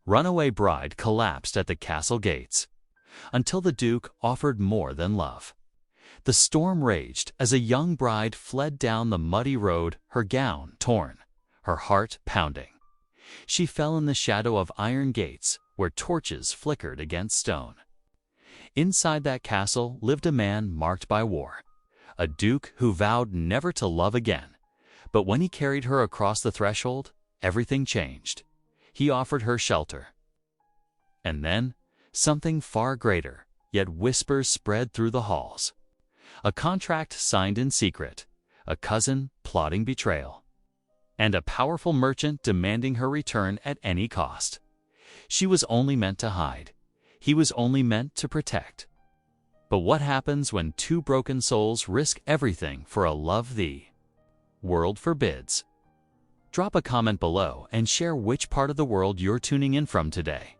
runaway bride collapsed at the castle gates, until the Duke offered more than love. The storm raged as a young bride fled down the muddy road, her gown torn, her heart pounding. She fell in the shadow of iron gates where torches flickered against stone. Inside that castle lived a man marked by war, a duke who vowed never to love again. But when he carried her across the threshold, everything changed. He offered her shelter. And then, something far greater, yet whispers spread through the halls. A contract signed in secret, a cousin plotting betrayal, and a powerful merchant demanding her return at any cost. She was only meant to hide. He was only meant to protect. But what happens when two broken souls risk everything for a love the world forbids? Drop a comment below and share which part of the world you're tuning in from today.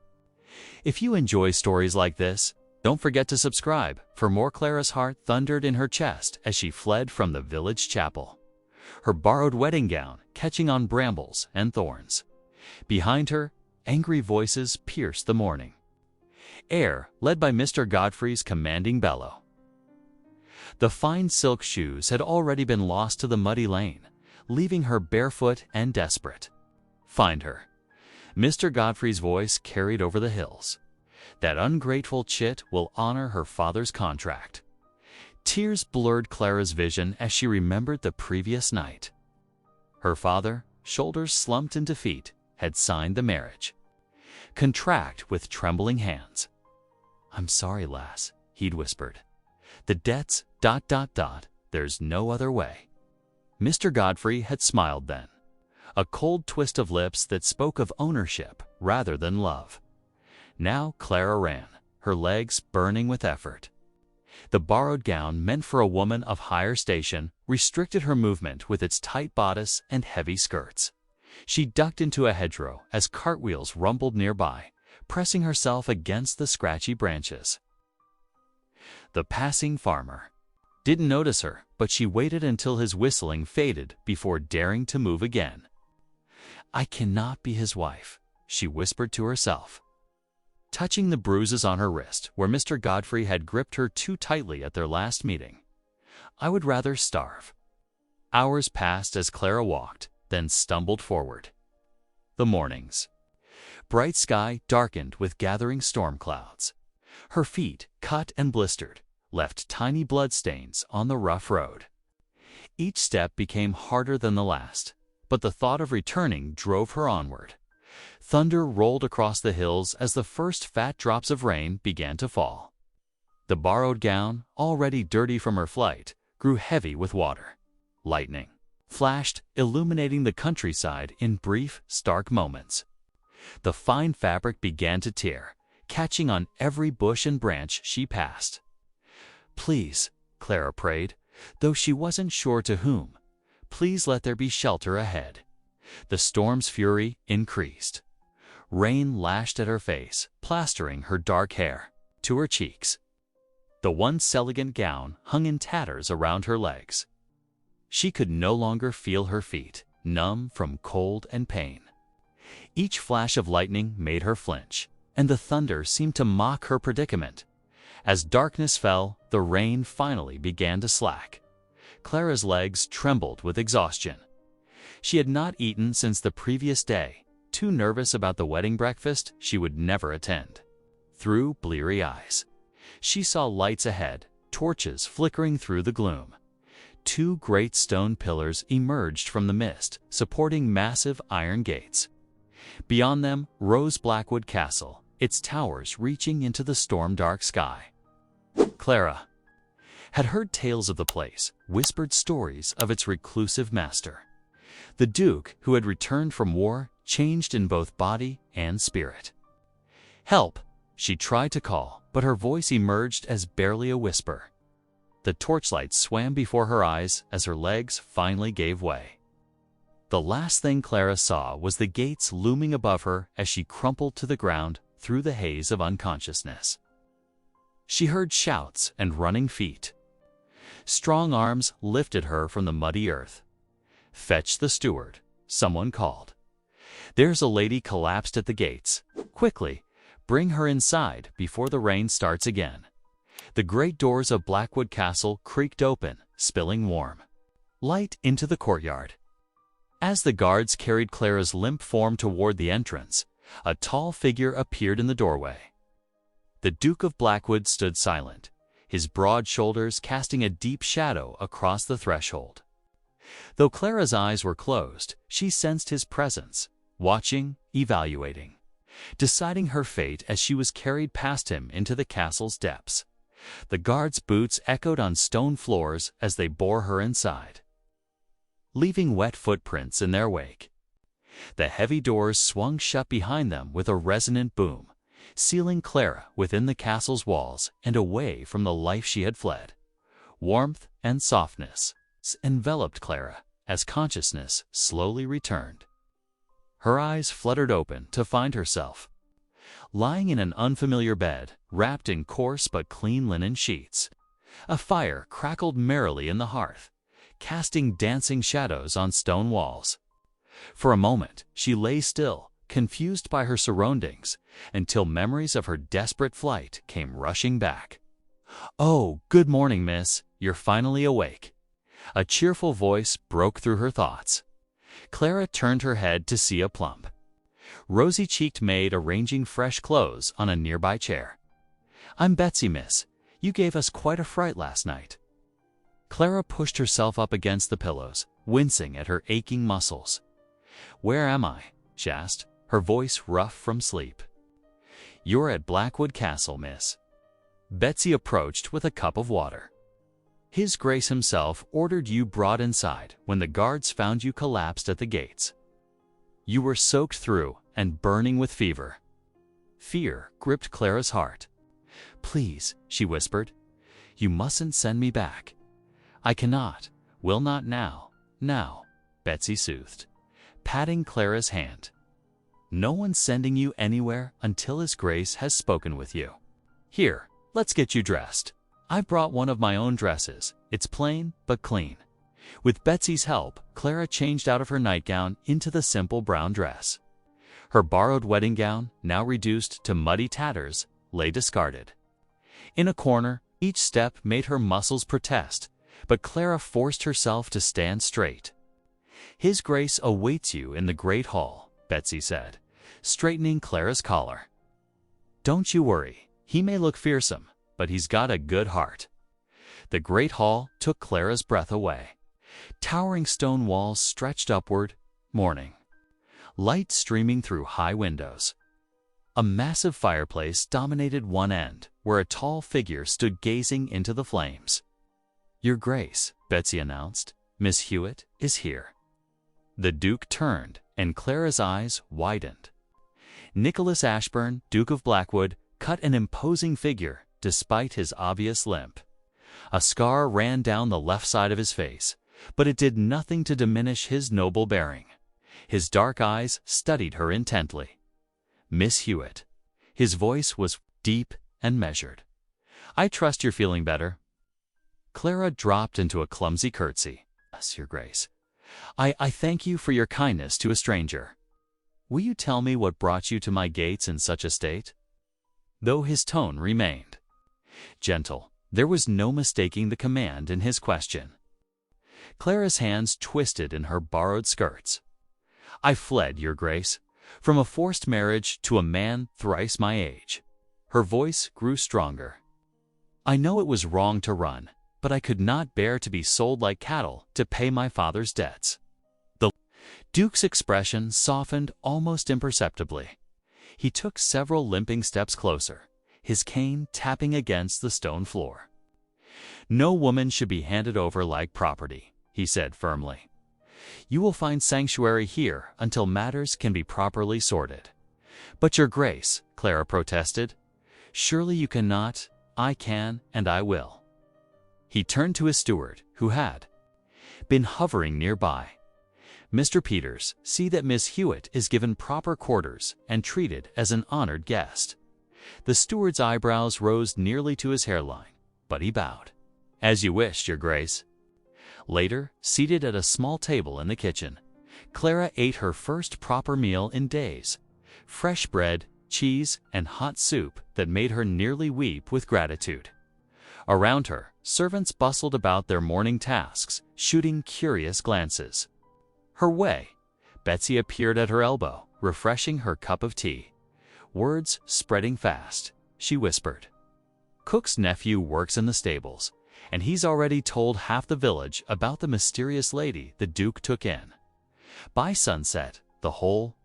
If you enjoy stories like this, don't forget to subscribe for more. Clara's heart thundered in her chest as she fled from the village chapel, her borrowed wedding gown catching on brambles and thorns. Behind her, angry voices pierced the morning air, led by Mr. Godfrey's commanding bellow. The fine silk shoes had already been lost to the muddy lane, leaving her barefoot and desperate. Find her. Mr. Godfrey's voice carried over the hills. That ungrateful chit will honor her father's contract. Tears blurred Clara's vision as she remembered the previous night. Her father, shoulders slumped in defeat, had signed the marriage contract with trembling hands. "I'm sorry, lass," he'd whispered. "The debts, ... there's no other way." Mr. Godfrey had smiled then, a cold twist of lips that spoke of ownership rather than love. Now Clara ran, her legs burning with effort. The borrowed gown, meant for a woman of higher station, restricted her movement with its tight bodice and heavy skirts. She ducked into a hedgerow as cartwheels rumbled nearby, pressing herself against the scratchy branches. The passing farmer didn't notice her, but she waited until his whistling faded before daring to move again. "I cannot be his wife," she whispered to herself, touching the bruises on her wrist where Mr. Godfrey had gripped her too tightly at their last meeting. "I would rather starve." Hours passed as Clara walked, then stumbled forward. The mornings. Bright sky darkened with gathering storm clouds. Her feet, cut and blistered, left tiny bloodstains on the rough road. Each step became harder than the last, but the thought of returning drove her onward. Thunder rolled across the hills as the first fat drops of rain began to fall. The borrowed gown, already dirty from her flight, grew heavy with water. Lightning flashed, illuminating the countryside in brief, stark moments. The fine fabric began to tear, catching on every bush and branch she passed. "Please," Clara prayed, though she wasn't sure to whom, "please let there be shelter ahead." The storm's fury increased. Rain lashed at her face, plastering her dark hair to her cheeks. The once elegant gown hung in tatters around her legs. She could no longer feel her feet, numb from cold and pain. Each flash of lightning made her flinch, and the thunder seemed to mock her predicament. As darkness fell, the rain finally began to slack. Clara's legs trembled with exhaustion. She had not eaten since the previous day, too nervous about the wedding breakfast she would never attend. Through bleary eyes, she saw lights ahead, torches flickering through the gloom. Two great stone pillars emerged from the mist, supporting massive iron gates. Beyond them rose Blackwood Castle, its towers reaching into the storm-dark sky. Clara had heard tales of the place, whispered stories of its reclusive master. The Duke, who had returned from war, changed in both body and spirit. "Help!" she tried to call, but her voice emerged as barely a whisper. The torchlight swam before her eyes as her legs finally gave way. The last thing Clara saw was the gates looming above her as she crumpled to the ground through the haze of unconsciousness. She heard shouts and running feet. Strong arms lifted her from the muddy earth. "Fetch the steward," someone called. "There's a lady collapsed at the gates. Quickly, bring her inside before the rain starts again." The great doors of Blackwood Castle creaked open, spilling warm light into the courtyard. As the guards carried Clara's limp form toward the entrance, a tall figure appeared in the doorway. The Duke of Blackwood stood silent, his broad shoulders casting a deep shadow across the threshold. Though Clara's eyes were closed, she sensed his presence, watching, evaluating, deciding her fate as she was carried past him into the castle's depths. The guards' boots echoed on stone floors as they bore her inside, leaving wet footprints in their wake. The heavy doors swung shut behind them with a resonant boom, sealing Clara within the castle's walls and away from the life she had fled. Warmth and softness enveloped Clara as consciousness slowly returned. Her eyes fluttered open to find herself lying in an unfamiliar bed, wrapped in coarse but clean linen sheets. A fire crackled merrily in the hearth, casting dancing shadows on stone walls. For a moment, she lay still, confused by her surroundings, until memories of her desperate flight came rushing back. "Oh, good morning, miss. You're finally awake." A cheerful voice broke through her thoughts. Clara turned her head to see a plump, rosy-cheeked maid arranging fresh clothes on a nearby chair. "I'm Betsy, miss. You gave us quite a fright last night." Clara pushed herself up against the pillows, wincing at her aching muscles. "Where am I?" she asked, her voice rough from sleep. "You're at Blackwood Castle, miss." Betsy approached with a cup of water. "His Grace himself ordered you brought inside when the guards found you collapsed at the gates. You were soaked through and burning with fever." Fear gripped Clara's heart. "Please," she whispered, "you mustn't send me back." "I cannot, will not now, Betsy soothed, patting Clara's hand. "No one's sending you anywhere until His Grace has spoken with you. Here, let's get you dressed. I've brought one of my own dresses. It's plain but clean." With Betsy's help, Clara changed out of her nightgown into the simple brown dress. Her borrowed wedding gown, now reduced to muddy tatters, lay discarded. In a corner, each step made her muscles protest, but Clara forced herself to stand straight. "His Grace awaits you in the Great Hall," Betsy said, straightening Clara's collar. "Don't you worry. He may look fearsome, but he's got a good heart." The Great Hall took Clara's breath away. Towering stone walls stretched upward, morning light streaming through high windows. A massive fireplace dominated one end, where a tall figure stood gazing into the flames. "Your Grace," Betsy announced, "Miss Hewitt is here." The Duke turned, and Clara's eyes widened. Nicholas Ashburn, Duke of Blackwood, cut an imposing figure despite his obvious limp. A scar ran down the left side of his face, but it did nothing to diminish his noble bearing. His dark eyes studied her intently. "Miss Hewitt." His voice was deep and measured. "I trust you're feeling better." Clara dropped into a clumsy curtsy. "Yes, Your Grace. I thank you for your kindness to a stranger. Will you tell me what brought you to my gates in such a state?" Though his tone remained gentle, there was no mistaking the command in his question. Clara's hands twisted in her borrowed skirts. "I fled, Your Grace, from a forced marriage to a man thrice my age." Her voice grew stronger. "I know it was wrong to run, but I could not bear to be sold like cattle to pay my father's debts." The Duke's expression softened almost imperceptibly. He took several limping steps closer, his cane tapping against the stone floor. "No woman should be handed over like property," he said firmly. "You will find sanctuary here until matters can be properly sorted." "But Your Grace," Clara protested, "surely you cannot." "I can, and I will." He turned to his steward, who had been hovering nearby. "Mr. Peters, see that Miss Hewitt is given proper quarters and treated as an honored guest." The steward's eyebrows rose nearly to his hairline, but he bowed. "As you wished, Your Grace." Later, seated at a small table in the kitchen, Clara ate her first proper meal in days. Fresh bread, cheese, and hot soup that made her nearly weep with gratitude. Around her, servants bustled about their morning tasks, shooting curious glances. Her way, Betsy appeared at her elbow, refreshing her cup of tea. Words spreading fast, she whispered. Cook's nephew works in the stables, and he's already told half the village about the mysterious lady the Duke took in. By sunset, the whole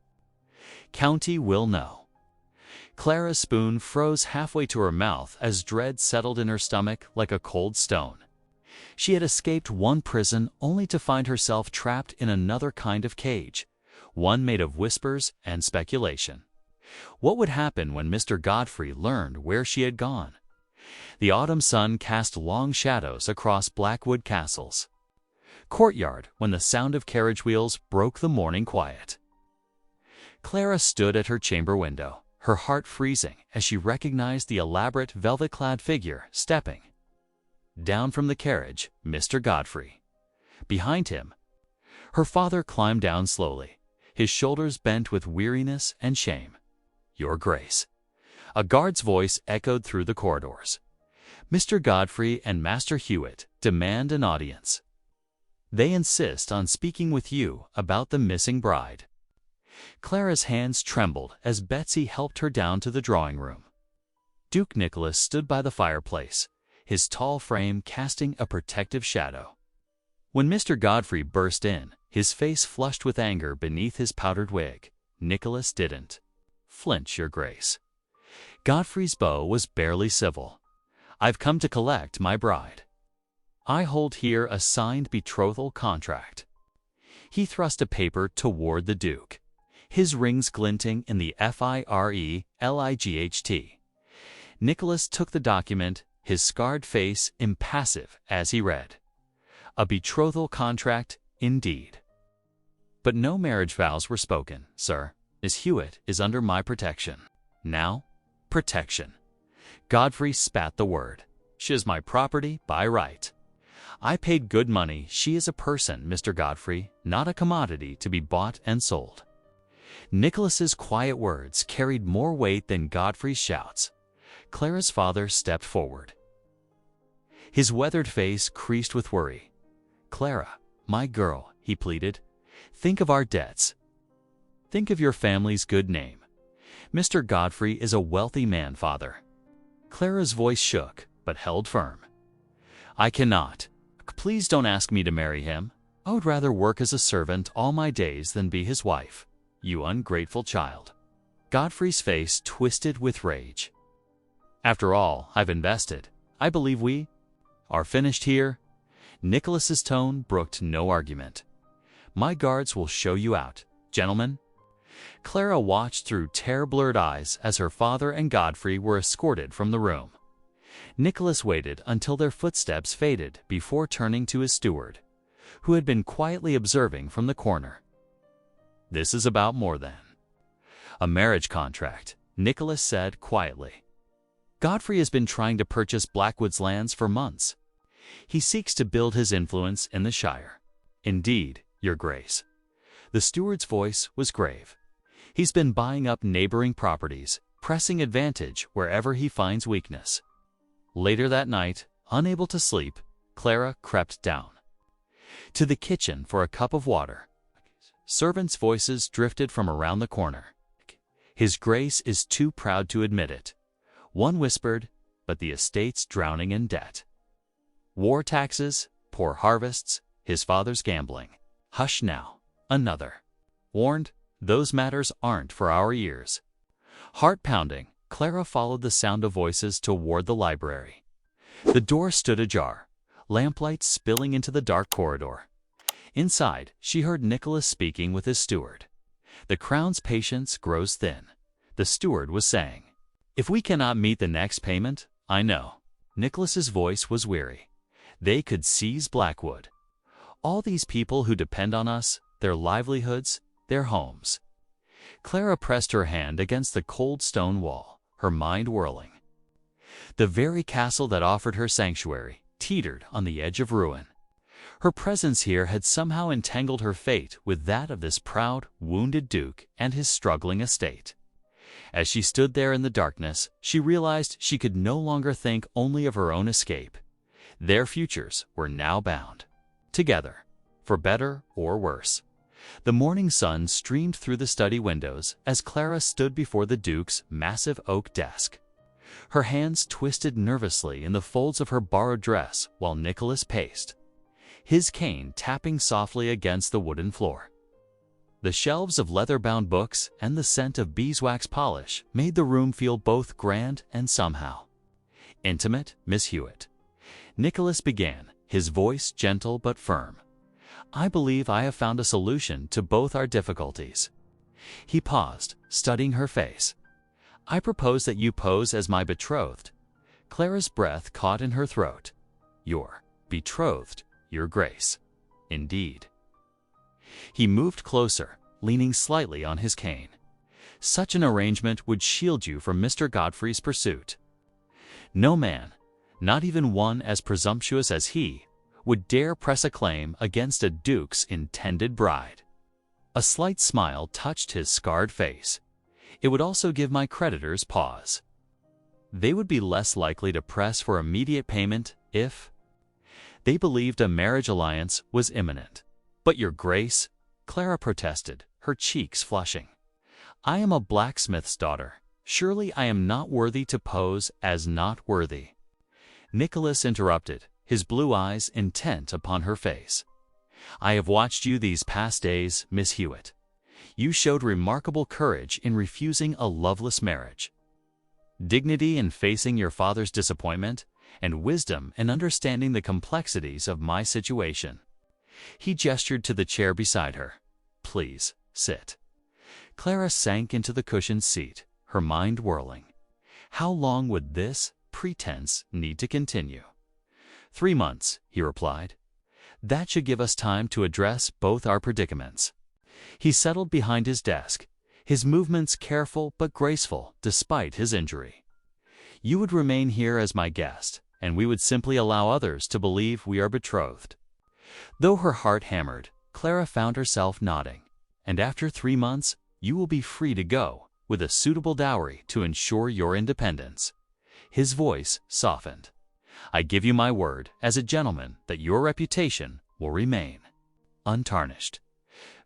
county will know. Clara's spoon froze halfway to her mouth as dread settled in her stomach like a cold stone. She had escaped one prison only to find herself trapped in another kind of cage, one made of whispers and speculation. What would happen when Mr. Godfrey learned where she had gone? The autumn sun cast long shadows across Blackwood Castle's courtyard when the sound of carriage wheels broke the morning quiet. Clara stood at her chamber window, her heart freezing as she recognized the elaborate velvet-clad figure stepping down from the carriage, Mr. Godfrey. Behind him, her father climbed down slowly, his shoulders bent with weariness and shame. Your Grace. A guard's voice echoed through the corridors. Mr. Godfrey and Master Hewitt demand an audience. They insist on speaking with you about the missing bride. Clara's hands trembled as Betsy helped her down to the drawing room. Duke Nicholas stood by the fireplace, his tall frame casting a protective shadow. When Mr. Godfrey burst in, his face flushed with anger beneath his powdered wig, Nicholas didn't flinch, Your Grace. Godfrey's bow was barely civil. I've come to collect my bride. I hold here a signed betrothal contract. He thrust a paper toward the Duke, his rings glinting in the firelight. Nicholas took the document, his scarred face impassive as he read. A betrothal contract, indeed. But no marriage vows were spoken, sir. Miss Hewitt is under my protection. Now, protection. Godfrey spat the word. She is my property by right. I paid good money. She is a person, Mr. Godfrey, not a commodity to be bought and sold. Nicholas's quiet words carried more weight than Godfrey's shouts. Clara's father stepped forward. His weathered face creased with worry. Clara, my girl, he pleaded, think of our debts. Think of your family's good name. Mr. Godfrey is a wealthy man, father. Clara's voice shook, but held firm. I cannot. Please don't ask me to marry him. I would rather work as a servant all my days than be his wife. You ungrateful child. Godfrey's face twisted with rage. After all I've invested, I believe we are finished here. Nicholas's tone brooked no argument. My guards will show you out, gentlemen. Clara watched through tear-blurred eyes as her father and Godfrey were escorted from the room. Nicholas waited until their footsteps faded before turning to his steward, who had been quietly observing from the corner. This is about more than a marriage contract, Nicholas said quietly. Godfrey has been trying to purchase Blackwood's lands for months. He seeks to build his influence in the Shire. Indeed, Your Grace. The steward's voice was grave. He's been buying up neighboring properties, pressing advantage wherever he finds weakness. Later that night, unable to sleep, Clara crept down to the kitchen for a cup of water. Servants' voices drifted from around the corner. His Grace is too proud to admit it. One whispered, but the estate's drowning in debt. War taxes, poor harvests, his father's gambling. Hush now. Another warned, those matters aren't for our ears. Heart-pounding, Clara followed the sound of voices toward the library. The door stood ajar, lamplight spilling into the dark corridor. Inside, she heard Nicholas speaking with his steward. The Crown's patience grows thin, the steward was saying. If we cannot meet the next payment, I know. Nicholas's voice was weary. They could seize Blackwood. All these people who depend on us, their livelihoods, their homes. Clara pressed her hand against the cold stone wall, her mind whirling. The very castle that offered her sanctuary teetered on the edge of ruin. Her presence here had somehow entangled her fate with that of this proud, wounded duke and his struggling estate. As she stood there in the darkness, she realized she could no longer think only of her own escape. Their futures were now bound. Together, for better or worse. The morning sun streamed through the study windows as Clara stood before the Duke's massive oak desk. Her hands twisted nervously in the folds of her borrowed dress while Nicholas paced, his cane tapping softly against the wooden floor. The shelves of leather-bound books and the scent of beeswax polish made the room feel both grand and somehow intimate. Miss Hewitt, Nicholas began, his voice gentle but firm. I believe I have found a solution to both our difficulties. He paused, studying her face. I propose that you pose as my betrothed. Clara's breath caught in her throat. Your betrothed, Your Grace. Indeed. He moved closer, leaning slightly on his cane. Such an arrangement would shield you from Mr. Godfrey's pursuit. No man, not even one as presumptuous as he, would dare press a claim against a duke's intended bride. A slight smile touched his scarred face. It would also give my creditors pause. They would be less likely to press for immediate payment if they believed a marriage alliance was imminent. But Your Grace, Clara protested, her cheeks flushing. I am a blacksmith's daughter. Surely I am not worthy to pose as not worthy. Nicholas interrupted, his blue eyes intent upon her face. I have watched you these past days, Miss Hewitt. You showed remarkable courage in refusing a loveless marriage, dignity in facing your father's disappointment, and wisdom in understanding the complexities of my situation. He gestured to the chair beside her. Please, sit. Clara sank into the cushioned seat, her mind whirling. How long would this pretense need to continue? 3 months, he replied. That should give us time to address both our predicaments. He settled behind his desk, his movements careful but graceful despite his injury. You would remain here as my guest, and we would simply allow others to believe we are betrothed. Though her heart hammered, Clara found herself nodding. And after 3 months, you will be free to go, with a suitable dowry to ensure your independence. His voice softened. I give you my word, as a gentleman, that your reputation will remain untarnished.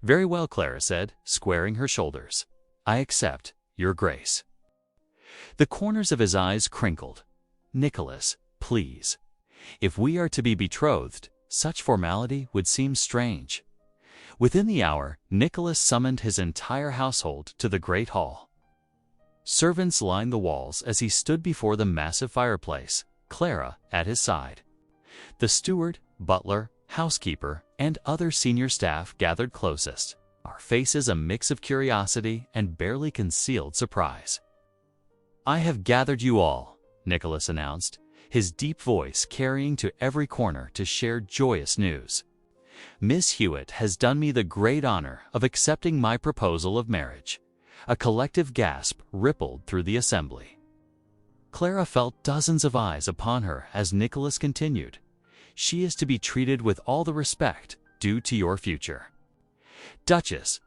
Very well, Clara said, squaring her shoulders. I accept, Your Grace. The corners of his eyes crinkled. Nicholas, please. If we are to be betrothed, such formality would seem strange. Within the hour, Nicholas summoned his entire household to the great hall. Servants lined the walls as he stood before the massive fireplace, Clara at his side. The steward, butler, housekeeper, and other senior staff gathered closest, our faces a mix of curiosity and barely concealed surprise. I have gathered you all, Nicholas announced, his deep voice carrying to every corner to share joyous news. Miss Hewitt has done me the great honor of accepting my proposal of marriage. A collective gasp rippled through the assembly. Clara felt dozens of eyes upon her as Nicholas continued. She is to be treated with all the respect due to your future. Duchess,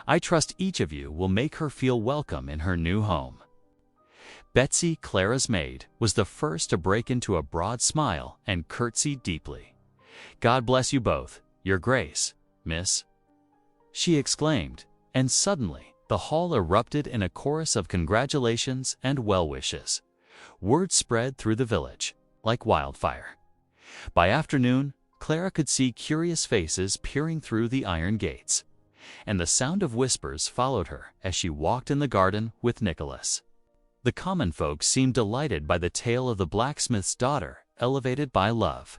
I trust each of you will make her feel welcome in her new home. Betsy, Clara's maid, was the first to break into a broad smile and curtsy deeply. God bless you both, Your Grace, Miss, she exclaimed, and suddenly the hall erupted in a chorus of congratulations and well wishes. Word spread through the village like wildfire. By afternoon, Clara could see curious faces peering through the iron gates, and the sound of whispers followed her as she walked in the garden with Nicholas. The common folk seemed delighted by the tale of the blacksmith's daughter elevated by love,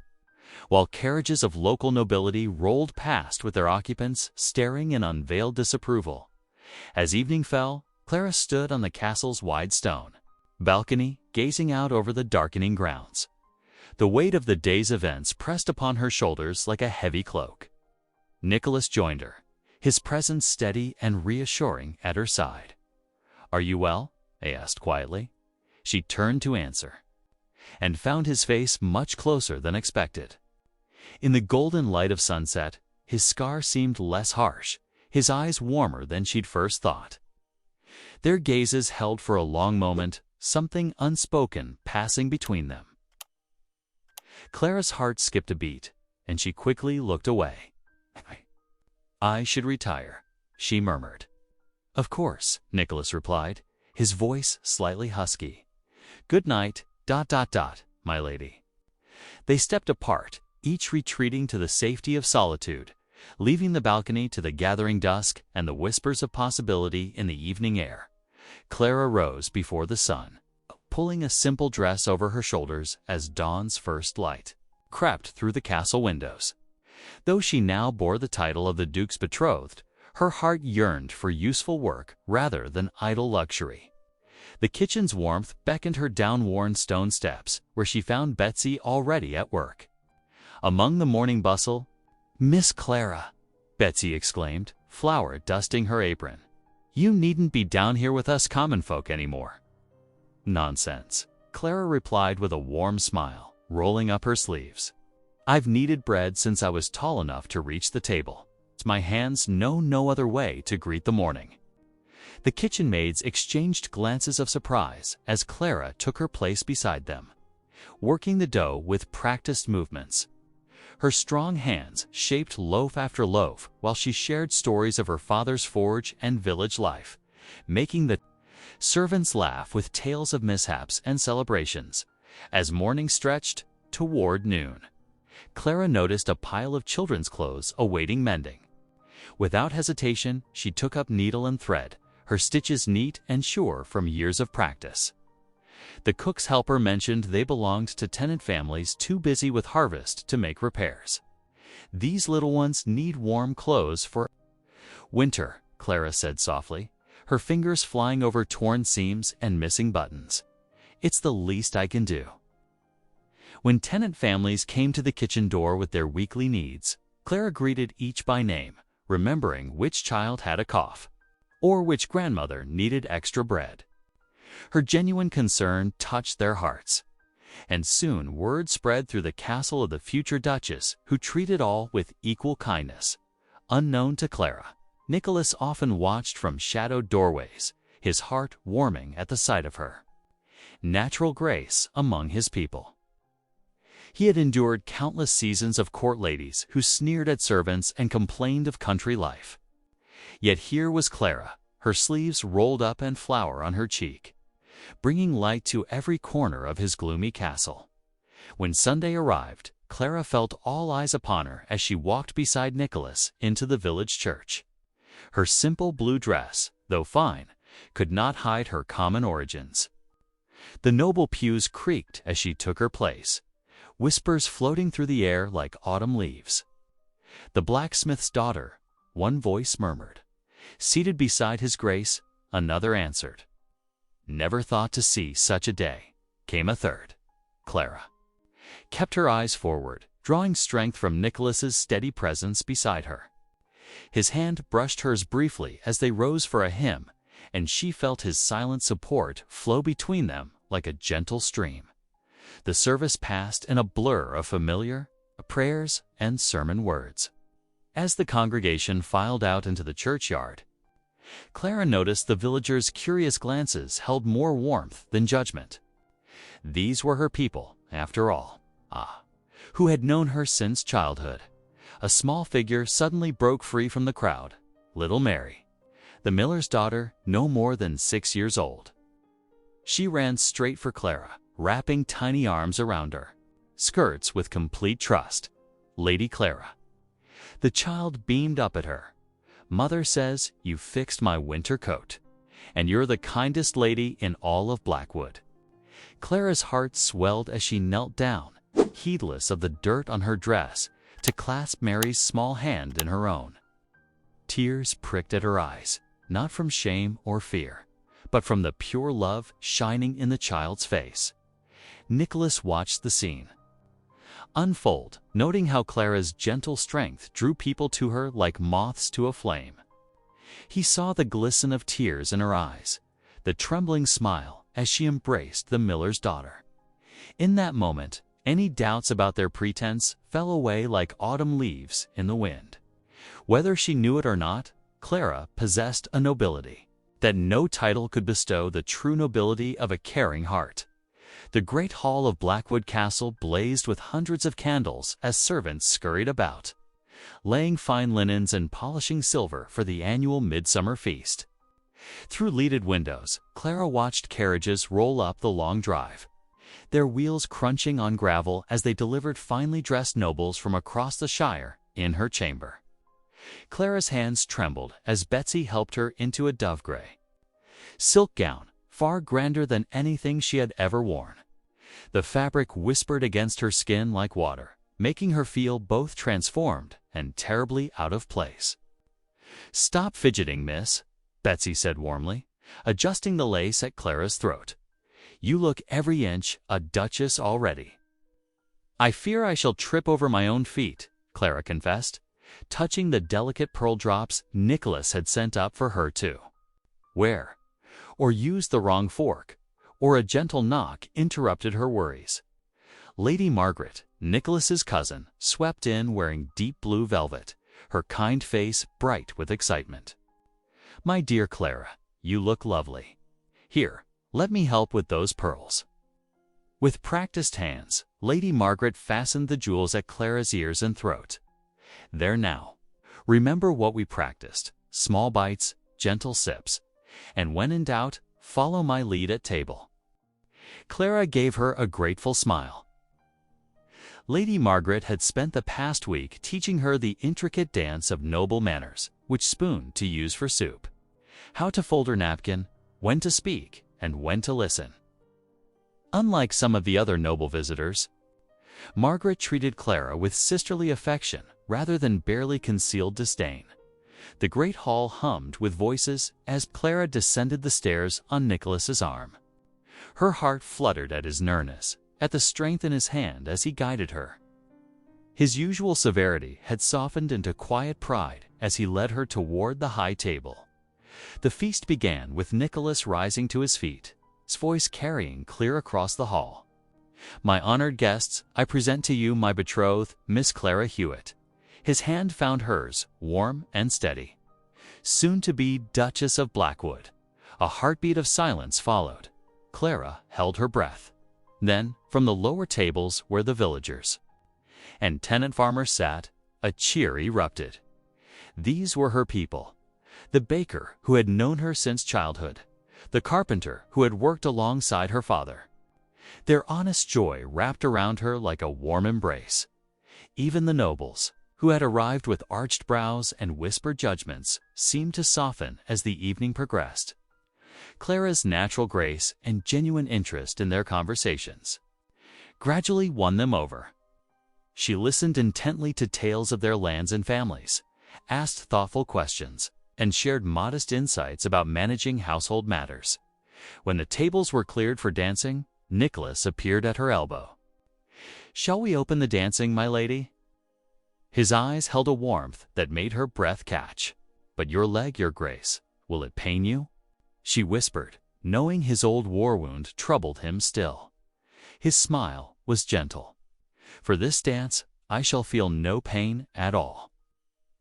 while carriages of local nobility rolled past with their occupants staring in unveiled disapproval. As evening fell, Clara stood on the castle's wide stone balcony, gazing out over the darkening grounds. The weight of the day's events pressed upon her shoulders like a heavy cloak. Nicholas joined her, his presence steady and reassuring at her side. Are you well? He asked quietly. She turned to answer, and found his face much closer than expected. In the golden light of sunset, his scar seemed less harsh, his eyes warmer than she'd first thought. Their gazes held for a long moment, something unspoken passing between them. Clara's heart skipped a beat, and she quickly looked away. "I should retire," she murmured. "Of course," Nicholas replied, his voice slightly husky. "Good night, ... my lady." They stepped apart, each retreating to the safety of solitude, leaving the balcony to the gathering dusk and the whispers of possibility in the evening air. Clara rose before the sun, pulling a simple dress over her shoulders as dawn's first light crept through the castle windows. Though she now bore the title of the Duke's betrothed, her heart yearned for useful work rather than idle luxury. The kitchen's warmth beckoned her down worn stone steps, where she found Betsy already at work. Among the morning bustle, "Miss Clara," Betsy exclaimed, flour dusting her apron, "you needn't be down here with us common folk anymore." "Nonsense," Clara replied with a warm smile, rolling up her sleeves. "I've kneaded bread since I was tall enough to reach the table. My hands know no other way to greet the morning." The kitchen maids exchanged glances of surprise as Clara took her place beside them, working the dough with practiced movements. Her strong hands shaped loaf after loaf while she shared stories of her father's forge and village life, making the servants laugh with tales of mishaps and celebrations. As morning stretched toward noon, Clara noticed a pile of children's clothes awaiting mending. Without hesitation, she took up needle and thread, her stitches neat and sure from years of practice. The cook's helper mentioned they belonged to tenant families too busy with harvest to make repairs. "These little ones need warm clothes for winter," Clara said softly, her fingers flying over torn seams and missing buttons. "It's the least I can do." When tenant families came to the kitchen door with their weekly needs, Clara greeted each by name, remembering which child had a cough, or which grandmother needed extra bread. Her genuine concern touched their hearts, and soon word spread through the castle of the future Duchess, who treated all with equal kindness. Unknown to Clara, Nicholas often watched from shadowed doorways, his heart warming at the sight of her natural grace among his people. He had endured countless seasons of court ladies who sneered at servants and complained of country life. Yet here was Clara, her sleeves rolled up and flour on her cheek, bringing light to every corner of his gloomy castle. When Sunday arrived, Clara felt all eyes upon her as she walked beside Nicholas into the village church. Her simple blue dress, though fine, could not hide her common origins. The noble pews creaked as she took her place, whispers floating through the air like autumn leaves. "The blacksmith's daughter," one voice murmured. Seated beside his grace, another answered. "Never thought to see such a day," came a third. Clara kept her eyes forward, drawing strength from Nicholas's steady presence beside her. His hand brushed hers briefly as they rose for a hymn, and she felt his silent support flow between them like a gentle stream. The service passed in a blur of familiar prayers and sermon words. As the congregation filed out into the churchyard, Clara noticed the villagers' curious glances held more warmth than judgment. These were her people, after all, who had known her since childhood. A small figure suddenly broke free from the crowd, little Mary, the miller's daughter, no more than 6 years old. She ran straight for Clara, wrapping tiny arms around her. "Skirts with complete trust, Lady Clara." The child beamed up at her. "Mother says you fixed my winter coat, and you're the kindest lady in all of Blackwood." Clara's heart swelled as she knelt down, heedless of the dirt on her dress, to clasp Mary's small hand in her own. Tears pricked at her eyes, not from shame or fear, but from the pure love shining in the child's face. Nicholas watched the scene unfold, noting how Clara's gentle strength drew people to her like moths to a flame. He saw the glisten of tears in her eyes, the trembling smile as she embraced the miller's daughter. In that moment, any doubts about their pretense fell away like autumn leaves in the wind. Whether she knew it or not, Clara possessed a nobility, that no title could bestow the true nobility of a caring heart. The great hall of Blackwood Castle blazed with hundreds of candles as servants scurried about, laying fine linens and polishing silver for the annual midsummer feast. Through leaded windows, Clara watched carriages roll up the long drive, their wheels crunching on gravel as they delivered finely dressed nobles from across the Shire in her chamber. Clara's hands trembled as Betsy helped her into a dove-gray silk gown, far grander than anything she had ever worn. The fabric whispered against her skin like water, making her feel both transformed and terribly out of place. "Stop fidgeting, miss," Betsy said warmly, adjusting the lace at Clara's throat. "You look every inch a duchess already." "I fear I shall trip over my own feet," Clara confessed, touching the delicate pearl drops Nicholas had sent up for her too. Where? Or use the wrong fork, or a gentle knock interrupted her worries. Lady Margaret, Nicholas's cousin, swept in wearing deep blue velvet, her kind face bright with excitement. "My dear Clara, you look lovely. Here, let me help with those pearls." With practiced hands, Lady Margaret fastened the jewels at Clara's ears and throat. "There now. Remember what we practiced: small bites, gentle sips, and when in doubt, follow my lead at table." Clara gave her a grateful smile. Lady Margaret had spent the past week teaching her the intricate dance of noble manners, which spoon to use for soup, how to fold her napkin, when to speak, and when to listen. Unlike some of the other noble visitors, Margaret treated Clara with sisterly affection rather than barely concealed disdain. The great hall hummed with voices as Clara descended the stairs on Nicholas's arm. Her heart fluttered at his nearness, at the strength in his hand as he guided her. His usual severity had softened into quiet pride as he led her toward the high table. The feast began with Nicholas rising to his feet, his voice carrying clear across the hall. "My honored guests, I present to you my betrothed, Miss Clara Hewitt." His hand found hers, warm and steady. "Soon to be Duchess of Blackwood." A heartbeat of silence followed. Clara held her breath. Then, from the lower tables where the villagers and tenant farmers sat, a cheer erupted. These were her people. The baker who had known her since childhood, the carpenter who had worked alongside her father. Their honest joy wrapped around her like a warm embrace. Even the nobles, who had arrived with arched brows and whispered judgments, seemed to soften as the evening progressed. Clara's natural grace and genuine interest in their conversations gradually won them over. She listened intently to tales of their lands and families, asked thoughtful questions, and shared modest insights about managing household matters. When the tables were cleared for dancing, Nicholas appeared at her elbow. "Shall we open the dancing, my lady?" His eyes held a warmth that made her breath catch. "But your leg, your grace, will it pain you?" she whispered, knowing his old war wound troubled him still. His smile was gentle. "For this dance, I shall feel no pain at all."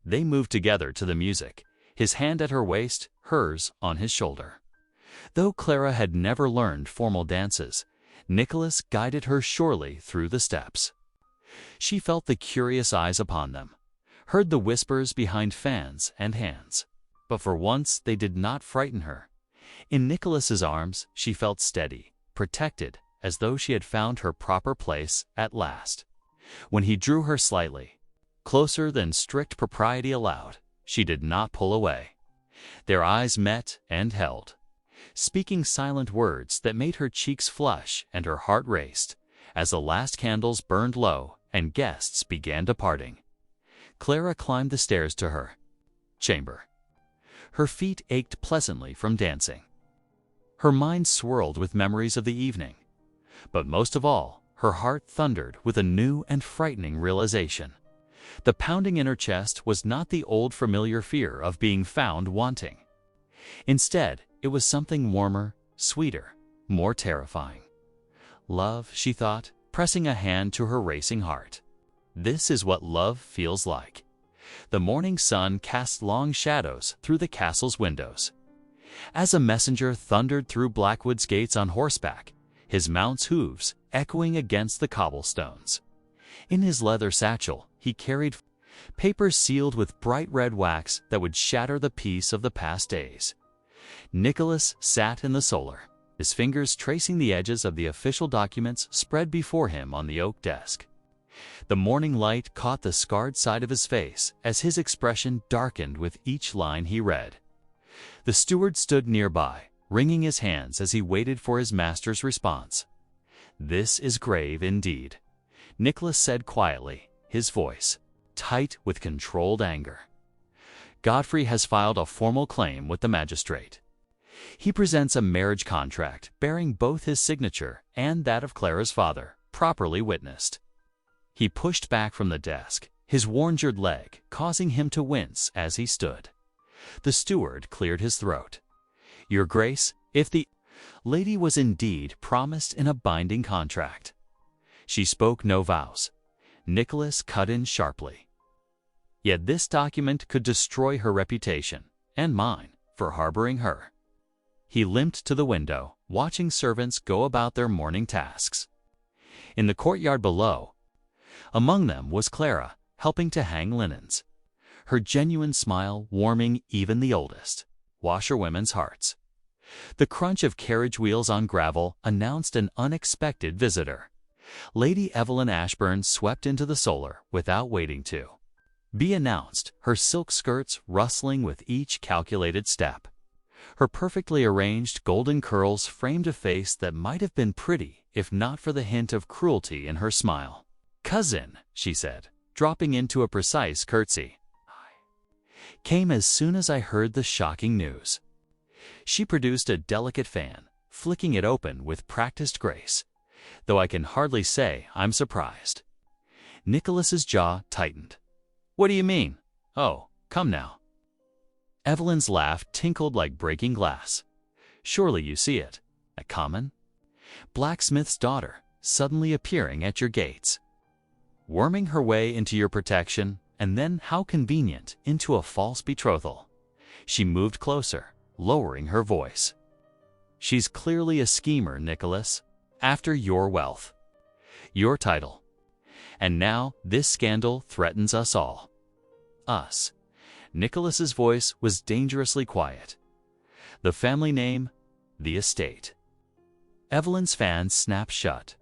They moved together to the music, his hand at her waist, hers on his shoulder. Though Clara had never learned formal dances, Nicholas guided her surely through the steps. She felt the curious eyes upon them, heard the whispers behind fans and hands, but for once they did not frighten her. In Nicholas's arms, she felt steady, protected, as though she had found her proper place at last. When he drew her slightly, closer than strict propriety allowed, she did not pull away. Their eyes met and held, speaking silent words that made her cheeks flush and her heart raced, as the last candles burned low and guests began departing. Clara climbed the stairs to her chamber. Her feet ached pleasantly from dancing. Her mind swirled with memories of the evening. But most of all, her heart thundered with a new and frightening realization. The pounding in her chest was not the old familiar fear of being found wanting. Instead, it was something warmer, sweeter, more terrifying. Love, she thought, pressing a hand to her racing heart. This is what love feels like. The morning sun cast long shadows through the castle's windows. As a messenger thundered through Blackwood's gates on horseback, his mount's hooves echoing against the cobblestones. In his leather satchel, he carried papers sealed with bright red wax that would shatter the peace of the past days. Nicholas sat in the solar, his fingers tracing the edges of the official documents spread before him on the oak desk. The morning light caught the scarred side of his face as his expression darkened with each line he read. The steward stood nearby, wringing his hands as he waited for his master's response. "This is grave indeed," Nicholas said quietly, his voice tight with controlled anger. "Godfrey has filed a formal claim with the magistrate. He presents a marriage contract bearing both his signature and that of Clara's father, properly witnessed." He pushed back from the desk, his worn-injured leg causing him to wince as he stood. The steward cleared his throat. "Your Grace, if the lady was indeed promised in a binding contract." She spoke no vows. Nicholas cut in sharply. "Yet this document could destroy her reputation, and mine, for harboring her." He limped to the window, watching servants go about their morning tasks. In the courtyard below, among them was Clara, helping to hang linens, her genuine smile warming even the oldest washerwomen's hearts. The crunch of carriage wheels on gravel announced an unexpected visitor. Lady Evelyn Ashburn swept into the solar without waiting to be announced, her silk skirts rustling with each calculated step. Her perfectly arranged golden curls framed a face that might have been pretty if not for the hint of cruelty in her smile. "Cousin," she said, dropping into a precise curtsy, "I came as soon as I heard the shocking news." She produced a delicate fan, flicking it open with practiced grace. "Though I can hardly say I'm surprised." Nicholas's jaw tightened. "What do you mean? Oh, come now." Evelyn's laugh tinkled like breaking glass. "Surely you see it. A common blacksmith's daughter suddenly appearing at your gates, worming her way into your protection, and then, how convenient, into a false betrothal." She moved closer, lowering her voice. "She's clearly a schemer, Nicholas, after your wealth, your title. And now this scandal threatens us all." "Us." Nicholas's voice was dangerously quiet. "The family name, the estate." Evelyn's fan snapped shut.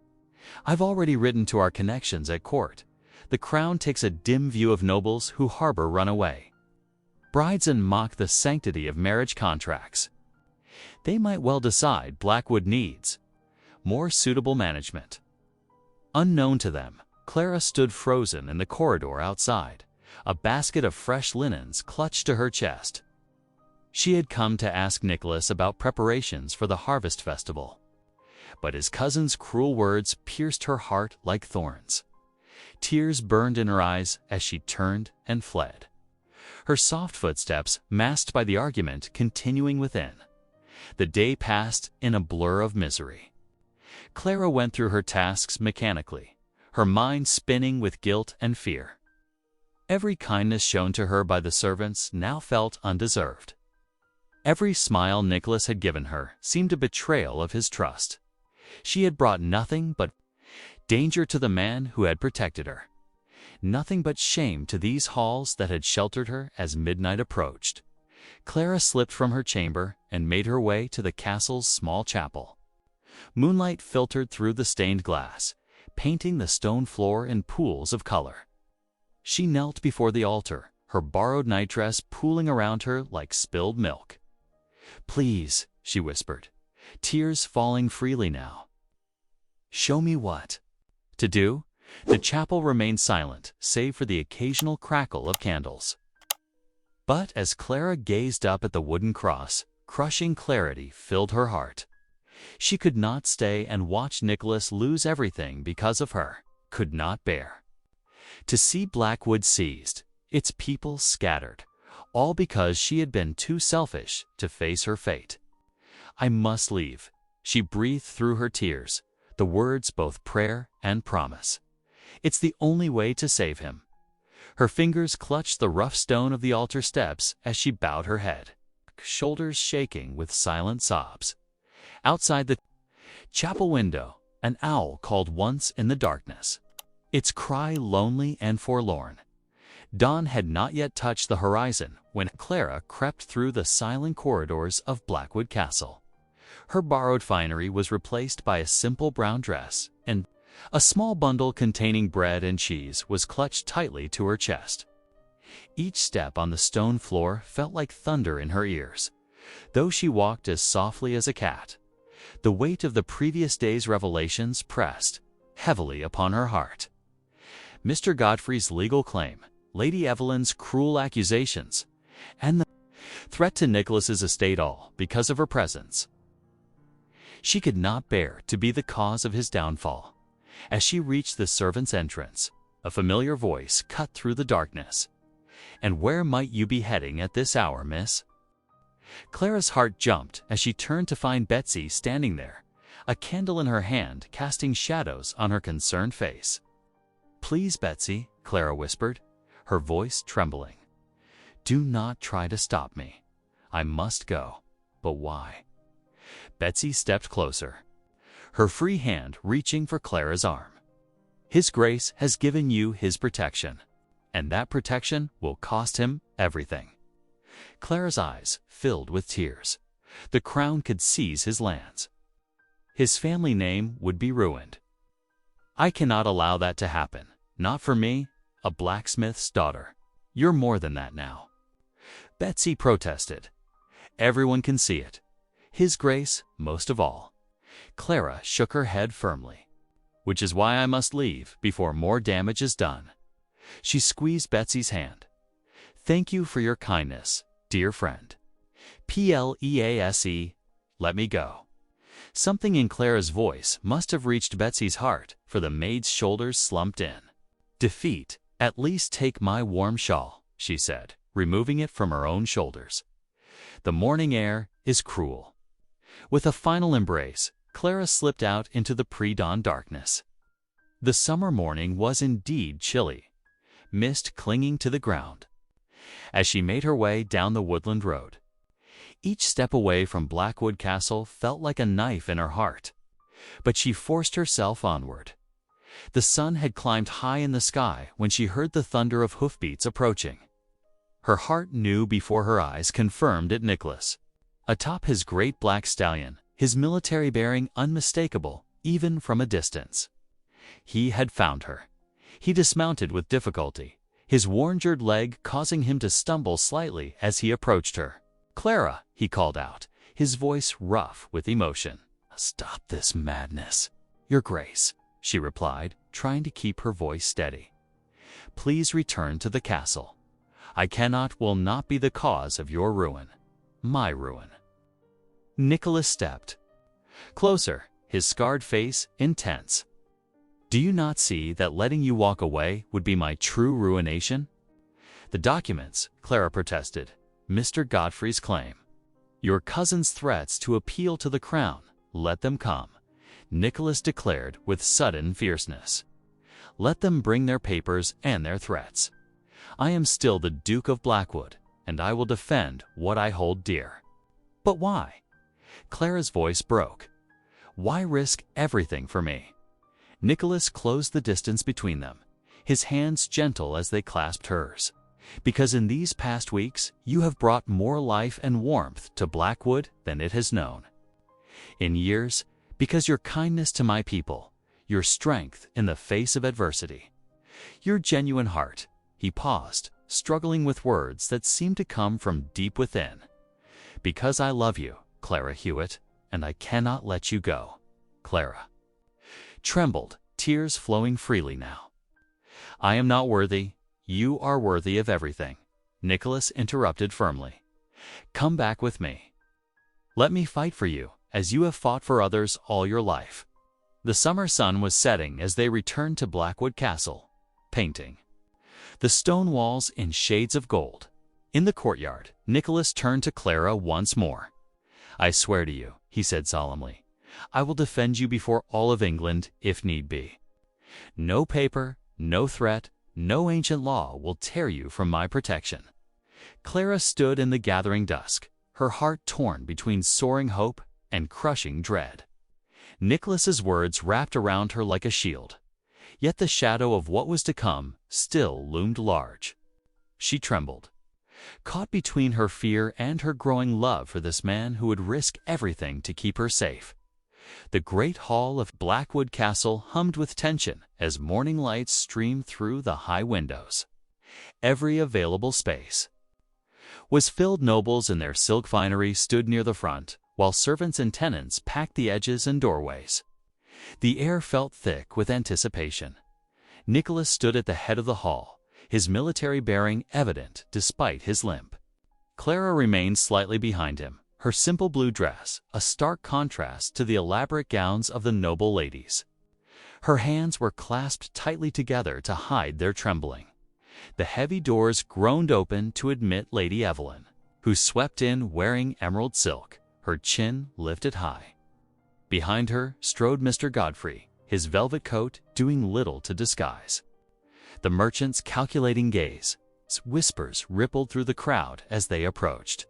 "I've already written to our connections at court. The Crown takes a dim view of nobles who harbor runaway brides and mock the sanctity of marriage contracts. They might well decide Blackwood needs more suitable management." Unknown to them, Clara stood frozen in the corridor outside, a basket of fresh linens clutched to her chest. She had come to ask Nicholas about preparations for the harvest festival, but his cousin's cruel words pierced her heart like thorns. Tears burned in her eyes as she turned and fled, her soft footsteps masked by the argument continuing within. The day passed in a blur of misery. Clara went through her tasks mechanically, her mind spinning with guilt and fear. Every kindness shown to her by the servants now felt undeserved. Every smile Nicholas had given her seemed a betrayal of his trust. She had brought nothing but danger to the man who had protected her, nothing but shame to these halls that had sheltered her as midnight approached. Clara slipped from her chamber and made her way to the castle's small chapel. Moonlight filtered through the stained glass, painting the stone floor in pools of color. She knelt before the altar, her borrowed nightdress pooling around her like spilled milk. "Please," she whispered, tears falling freely now, "show me what to do." The chapel remained silent, save for the occasional crackle of candles. But as Clara gazed up at the wooden cross, crushing clarity filled her heart. She could not stay and watch Nicholas lose everything because of her, could not bear to see Blackwood seized, its people scattered, all because she had been too selfish to face her fate. "I must leave," she breathed through her tears, the words both prayer and promise. "It's the only way to save him." Her fingers clutched the rough stone of the altar steps as she bowed her head. shoulders shaking with silent sobs. Outside the chapel window, an owl called once in the darkness, its cry lonely and forlorn. Dawn had not yet touched the horizon when Clara crept through the silent corridors of Blackwood Castle. Her borrowed finery was replaced by a simple brown dress, and a small bundle containing bread and cheese was clutched tightly to her chest. Each step on the stone floor felt like thunder in her ears, though she walked as softly as a cat. The weight of the previous day's revelations pressed heavily upon her heart. Mr. Godfrey's legal claim, Lady Evelyn's cruel accusations, and the threat to Nicholas's estate, all because of her presence. She could not bear to be the cause of his downfall. As she reached the servant's entrance, a familiar voice cut through the darkness. "And where might you be heading at this hour, miss?" Clara's heart jumped as she turned to find Betsy standing there, a candle in her hand casting shadows on her concerned face. "Please, Betsy," Clara whispered, her voice trembling. "Do not try to stop me. I must go. But why?" Betsy stepped closer, her free hand reaching for Clara's arm. "His Grace has given you his protection, and that protection will cost him everything." Clara's eyes filled with tears. The crown could seize his lands. His family name would be ruined. "I cannot allow that to happen. Not for me, a blacksmith's daughter. You're more than that now." Betsy protested. "Everyone can see it. His Grace most of all." Clara shook her head firmly. "Which is why I must leave before more damage is done." She squeezed Betsy's hand. "Thank you for your kindness, dear friend. Please, let me go." Something in Clara's voice must have reached Betsy's heart, for the maid's shoulders slumped in. "Defeat, at least take my warm shawl," she said, removing it from her own shoulders. "The morning air is cruel." With a final embrace, Clara slipped out into the pre-dawn darkness. The summer morning was indeed chilly, mist clinging to the ground. As she made her way down the woodland road, each step away from Blackwood Castle felt like a knife in her heart, but she forced herself onward. The sun had climbed high in the sky when she heard the thunder of hoofbeats approaching. Her heart knew before her eyes confirmed it Nicholas. Atop his great black stallion, his military bearing unmistakable even from a distance. He had found her. He dismounted with difficulty, his worn-injured leg causing him to stumble slightly as he approached her. "Clara," he called out, his voice rough with emotion. "Stop this madness." "Your Grace," she replied, trying to keep her voice steady. "Please return to the castle. I will not be the cause of your ruin. My ruin." Nicholas stepped closer, his scarred face intense. "Do you not see that letting you walk away would be my true ruination?" "The documents," Clara protested. "Mr. Godfrey's claim. Your cousin's threats to appeal to the crown. Let them come," Nicholas declared with sudden fierceness. "Let them bring their papers and their threats. I am still the Duke of Blackwood, and I will defend what I hold dear." "But why?" Clara's voice broke. "Why risk everything for me?" Nicholas closed the distance between them, his hands gentle as they clasped hers. "Because in these past weeks you have brought more life and warmth to Blackwood than it has known. In years, because your kindness to my people, your strength in the face of adversity, your genuine heart." He paused, struggling with words that seemed to come from deep within. "Because I love you, Clara Hewitt, and I cannot let you go." Clara trembled, tears flowing freely now. "I am not worthy. You are worthy of everything," Nicholas interrupted firmly. "Come back with me. Let me fight for you, as you have fought for others all your life." The summer sun was setting as they returned to Blackwood Castle, painting the stone walls in shades of gold. In the courtyard, Nicholas turned to Clara once more. "I swear to you," he said solemnly, "I will defend you before all of England if need be. No paper, no threat, no ancient law will tear you from my protection." Clara stood in the gathering dusk, her heart torn between soaring hope and crushing dread. Nicholas's words wrapped around her like a shield, yet the shadow of what was to come still loomed large. She trembled, caught between her fear and her growing love for this man who would risk everything to keep her safe. The great hall of Blackwood Castle hummed with tension as morning lights streamed through the high windows. Every available space was filled. Nobles in their silk finery stood near the front, while servants and tenants packed the edges and doorways. The air felt thick with anticipation. Nicholas stood at the head of the hall, his military bearing evident despite his limp. Clara remained slightly behind him, her simple blue dress a stark contrast to the elaborate gowns of the noble ladies. Her hands were clasped tightly together to hide their trembling. The heavy doors groaned open to admit Lady Evelyn, who swept in wearing emerald silk, her chin lifted high. Behind her strode Mr. Godfrey, his velvet coat doing little to disguise the merchant's calculating gaze. Whispers rippled through the crowd as they approached.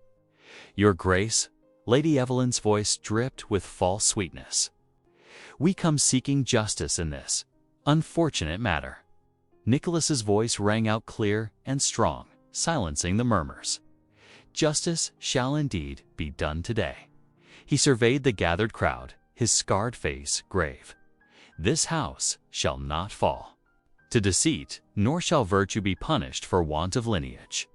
"Your Grace," Lady Evelyn's voice dripped with false sweetness. "We come seeking justice in this unfortunate matter." Nicholas's voice rang out clear and strong, silencing the murmurs. "Justice shall indeed be done today." He surveyed the gathered crowd, his scarred face grave. "This house shall not fall to deceit, nor shall virtue be punished for want of lineage."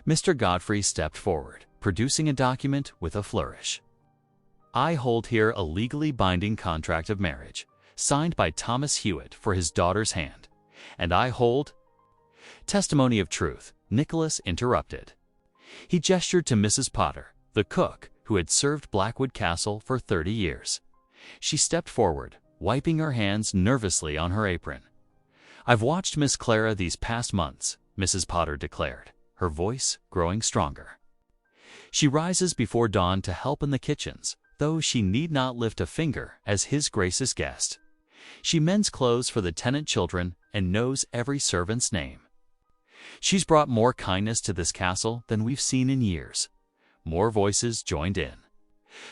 Mr. Godfrey stepped forward, producing a document with a flourish. "I hold here a legally binding contract of marriage, signed by Thomas Hewitt for his daughter's hand, and I hold—" "Testimony of truth," Nicholas interrupted. He gestured to Mrs. Potter, the cook, who had served Blackwood Castle for 30 years. She stepped forward, wiping her hands nervously on her apron. "I've watched Miss Clara these past months," Mrs. Potter declared, her voice growing stronger. "She rises before dawn to help in the kitchens, though she need not lift a finger as His Grace's guest. She mends clothes for the tenant children and knows every servant's name. She's brought more kindness to this castle than we've seen in years." More voices joined in.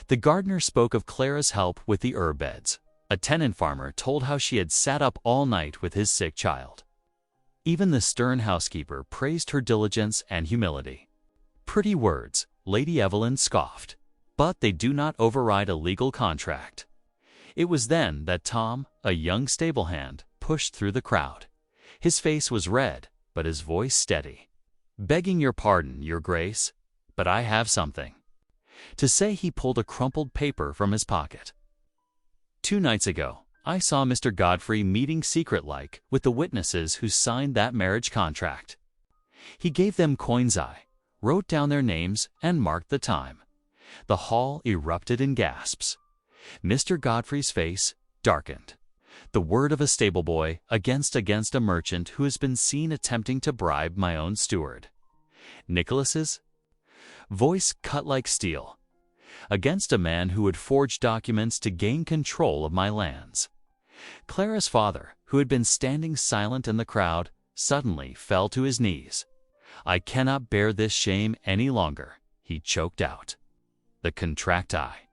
The gardener spoke of Clara's help with the herb beds. A tenant farmer told how she had sat up all night with his sick child. Even the stern housekeeper praised her diligence and humility. "Pretty words," Lady Evelyn scoffed, "but they do not override a legal contract." It was then that Tom, a young stable hand, pushed through the crowd. His face was red, but his voice steady. "Begging your pardon, Your Grace, but I have something to say." He pulled a crumpled paper from his pocket. "2 nights ago, I saw Mr. Godfrey meeting secret-like with the witnesses who signed that marriage contract. He gave them coin's eye, wrote down their names, and marked the time." The hall erupted in gasps. Mr. Godfrey's face darkened. "The word of a stable boy against a merchant who has been seen attempting to bribe my own steward." Nicholas's voice cut like steel. "Against a man who would forge documents to gain control of my lands." Clara's father, who had been standing silent in the crowd, suddenly fell to his knees. "I cannot bear this shame any longer," he choked out. "The contract I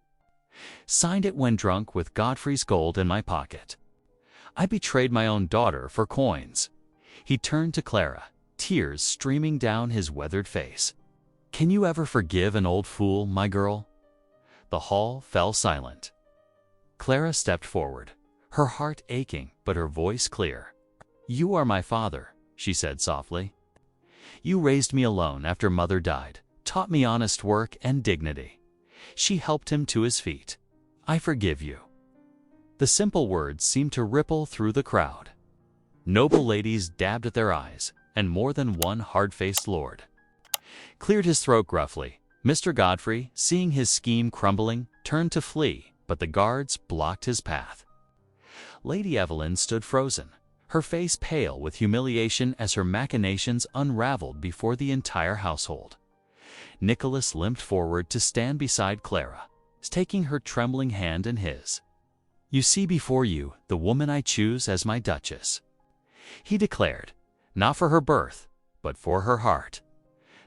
signed it when drunk with Godfrey's gold in my pocket. I betrayed my own daughter for coins." He turned to Clara, tears streaming down his weathered face. "Can you ever forgive an old fool, my girl?" The hall fell silent. Clara stepped forward, her heart aching but her voice clear. "You are my father," she said softly. "You raised me alone after Mother died, taught me honest work and dignity." She helped him to his feet. "I forgive you." The simple words seemed to ripple through the crowd. Noble ladies dabbed at their eyes, and more than one hard-faced lord cleared his throat gruffly. Mr. Godfrey, seeing his scheme crumbling, turned to flee, but the guards blocked his path. Lady Evelyn stood frozen, her face pale with humiliation as her machinations unraveled before the entire household. Nicholas limped forward to stand beside Clara, taking her trembling hand in his. "You see before you the woman I choose as my Duchess," he declared, "not for her birth, but for her heart.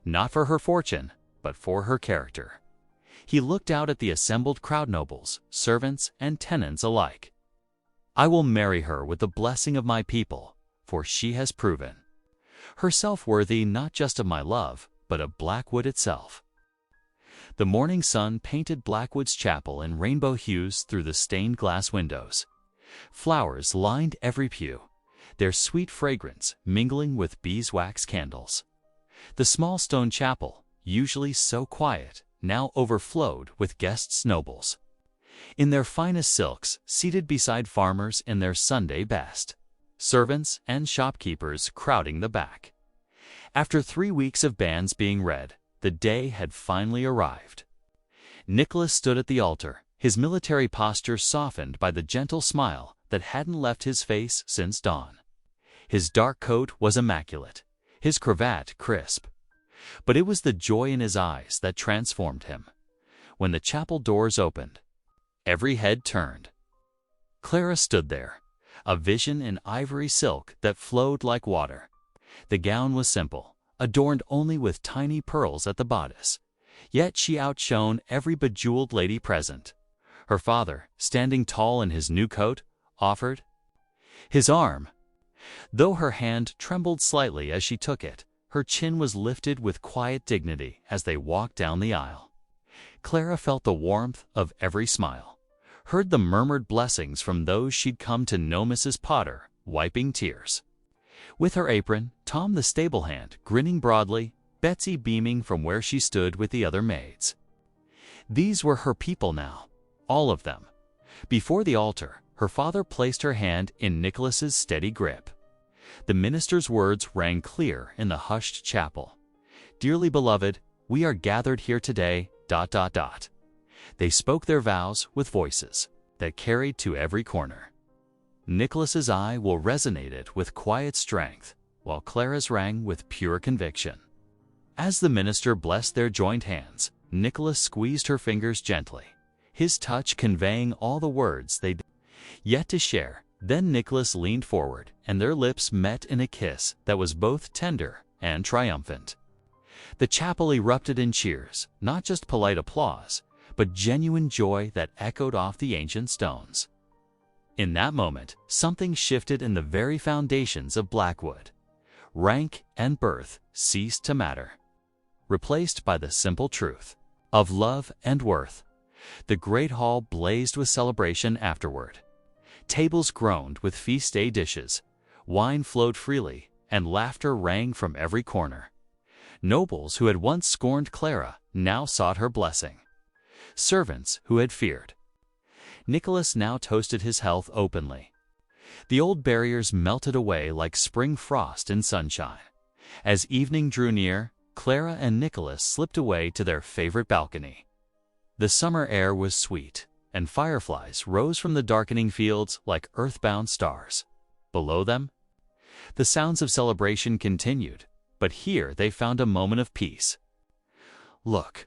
Not for her fortune, but for her character." He looked out at the assembled crowd, nobles, servants, and tenants alike. "I will marry her with the blessing of my people, for she has proven herself worthy not just of my love, but of Blackwood itself." The morning sun painted Blackwood's chapel in rainbow hues through the stained glass windows. Flowers lined every pew, their sweet fragrance mingling with beeswax candles. The small stone chapel, usually so quiet, now overflowed with guests, nobles in their finest silks, seated beside farmers in their Sunday best, servants and shopkeepers crowding the back. After 3 weeks of banns being read, the day had finally arrived. Nicholas stood at the altar, his military posture softened by the gentle smile that hadn't left his face since dawn. His dark coat was immaculate, his cravat crisp. But it was the joy in his eyes that transformed him. When the chapel doors opened, every head turned. Clara stood there, a vision in ivory silk that flowed like water. The gown was simple, adorned only with tiny pearls at the bodice, yet she outshone every bejeweled lady present. Her father, standing tall in his new coat, offered his arm. Though her hand trembled slightly as she took it, her chin was lifted with quiet dignity as they walked down the aisle. Clara felt the warmth of every smile, heard the murmured blessings from those she'd come to know. Mrs. Potter, wiping tears with her apron, Tom the stable hand grinning broadly, Betsy beaming from where she stood with the other maids. These were her people now, all of them. Before the altar, her father placed her hand in Nicholas's steady grip. The minister's words rang clear in the hushed chapel. "Dearly beloved, we are gathered here today, ... They spoke their vows with voices that carried to every corner. Nicholas's eye will resonated with quiet strength, while Clara's rang with pure conviction. As the minister blessed their joined hands, Nicholas squeezed her fingers gently, his touch conveying all the words they'd yet to share. Then Nicholas leaned forward, and their lips met in a kiss that was both tender and triumphant. The chapel erupted in cheers, not just polite applause, but genuine joy that echoed off the ancient stones. In that moment, something shifted in the very foundations of Blackwood. Rank and birth ceased to matter, replaced by the simple truth of love and worth. The great hall blazed with celebration afterward. Tables groaned with feast day dishes, wine flowed freely, and laughter rang from every corner. Nobles who had once scorned Clara now sought her blessing. Servants who had feared Nicholas now toasted his health openly. The old barriers melted away like spring frost in sunshine. As evening drew near, Clara and Nicholas slipped away to their favorite balcony. The summer air was sweet, and fireflies rose from the darkening fields like earthbound stars. Below them, the sounds of celebration continued, but here they found a moment of peace. "Look,"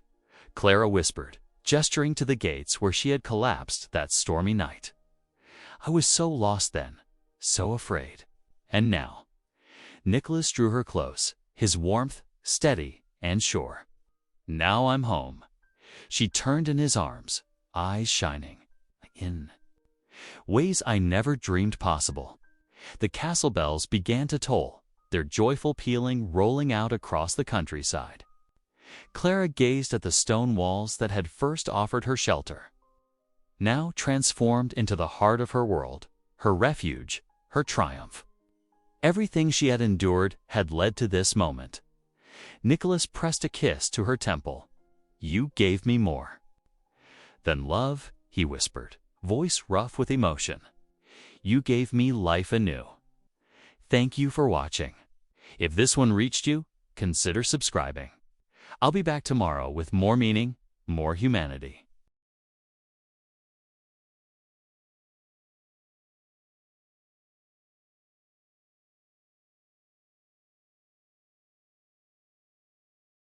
Clara whispered, gesturing to the gates where she had collapsed that stormy night. "I was so lost then, so afraid. And now." Nicholas drew her close, his warmth steady and sure. "Now I'm home." She turned in his arms, eyes shining, in ways I never dreamed possible. The castle bells began to toll, their joyful pealing rolling out across the countryside. Clara gazed at the stone walls that had first offered her shelter, now transformed into the heart of her world, her refuge, her triumph. Everything she had endured had led to this moment. Nicholas pressed a kiss to her temple. "You gave me more than love," he whispered, voice rough with emotion. "You gave me life anew." Thank you for watching. If this one reached you, consider subscribing. I'll be back tomorrow with more meaning, more humanity.